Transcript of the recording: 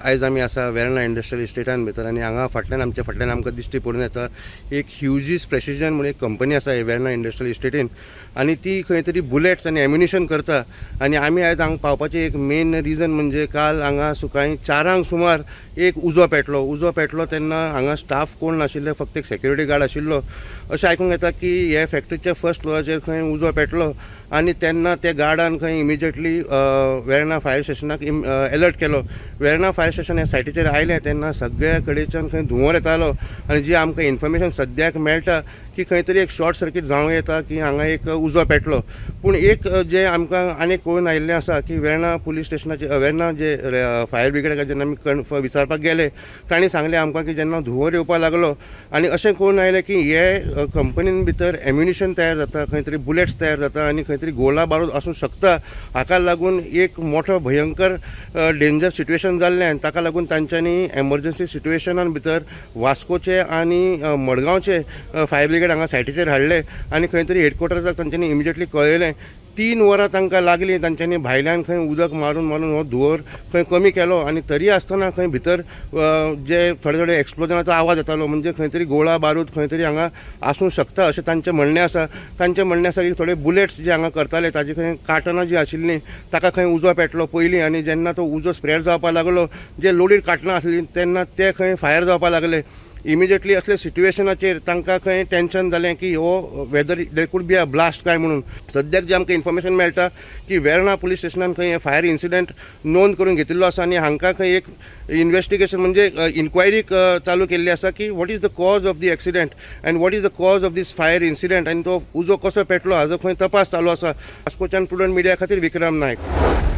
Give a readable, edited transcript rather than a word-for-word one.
आयज आमी आसा वेर्ना इंडस्ट्रियल इस्टेटान भितर आनी हांगा आमच्या फाटल्यान आमकां दिश्टी पडून येता एक ह्युजीस प्रेसिजन म्हणून एक कंपनी आसा वेर्ना इंडस्ट्रियल इस्टेटीन आनी ती खंय तरी बुलेट्स आनी एम्युनिशन करता आनी आमी आयज हांगा पावपाचें एक मेन रिजन म्हणजे काल हांगा सकाळीं 4 सुमार एक उजो पेटलो तेन्ना हांगा स्टाफ कोण नाशिल्ले फक्त एक सेक्युरिटी गार्ड आशिल्लो अशें आयकूंक येता की ह्या फॅक्टरीच्या फर्स्ट फ्लोराचेर खंय उजो पेटलो आनी तेन्ना त्या गार्डान खंय इमिजिएटली वेर्ना फायर स्टेशनाक अलर्ट केलो। वेर्ना फायर स्टेशन ह्या सायटीचेर आयलें तेन्ना सगळ्या कडेच्यान खंय धुंवर येतालो आनी जी आमकां इन्फॉर्मेशन सद्याक मेळटा की खंय तरी एक शॉर्ट सर्कीट जावंक येता की हांगा एक उजो पेटलो। पूण एक जे आमकां आनी कळून आयिल्लें आसा की वेर्ना पुलीस स्टेशनाचे वेर्ना जे फायर ब्रिगेडाक जेन्ना आमी विचारपाक गेले तांणी सांगलें आमकां की जेन्ना धुंवर येवपाक लागलो आनी अशें कळून आयलें की हे कंपनीन भितर एम्युनिशन तयार जाता खंय तरी बुलेट्स तयार जाता आनी खंय तरी गोला बारूद आसूंक शकता। हाका लागून एक मोठो भयंकर डेंजर सिट्युएशन जाल्लें आनी ताका लागून तांच्यांनी एमर्जन्सी सिट्युएशनान भितर वास्कोचे आनी मडगांवचे फायर ब्रिगेड हांगा सायटीचेर हाडले आनी खंय तरी हेडक्वॉर्टर्साक तांच्यांनी इमिजिएटली कळयलें। 3 वरां तांकां लागलीं तांच्यांनी भायल्यान खंय उदक मारून हो धुंवर खंय कमी केलो आनी तरी आसतना खंय भितर जे थोडे एक्सप्लोजनाचो आवाज येतालो म्हणजे खंय तरी गोळा बारूद खंय तरी हांगा आसूंक शकता अशें तांचें म्हणणें आसा। तांचें म्हणणें आसा की थोडे बुलेट्स जे हांगा करताले ताजी खंय काटनां जी आशिल्लीं ताका खंय उजो पेटलो पयलीं आनी जेन्ना तो उजो स्प्रेड जावपाक लागलो जे लोडीड काटनां आसलीं तेन्ना ते खंय फायर जावपाक लागले। इमिजिएटली असले सिट्युएशनाचेर तांकां खंय टेन्शन जालें की हो whether there could be a blast काय म्हणून सद्याक जे आमकां इन्फॉर्मेशन मेळटा की वेर्ना पुलीस स्टेशनान खंय हे फायर इन्सिडंट नोंद करून घेतिल्लो आसा आनी हांकां खंय एक इन्वेस्टिगेशन म्हणजे इन्क्वायरी चालू केल्ली आसा की what is the cause of the accident and what is the cause of these fire incident आनी तो उजो कसो पेटलो हाजो खंय तपास चालू आसा। वास्कोच्यान प्रुडंट मिडिया खातीर विक्रम नायक।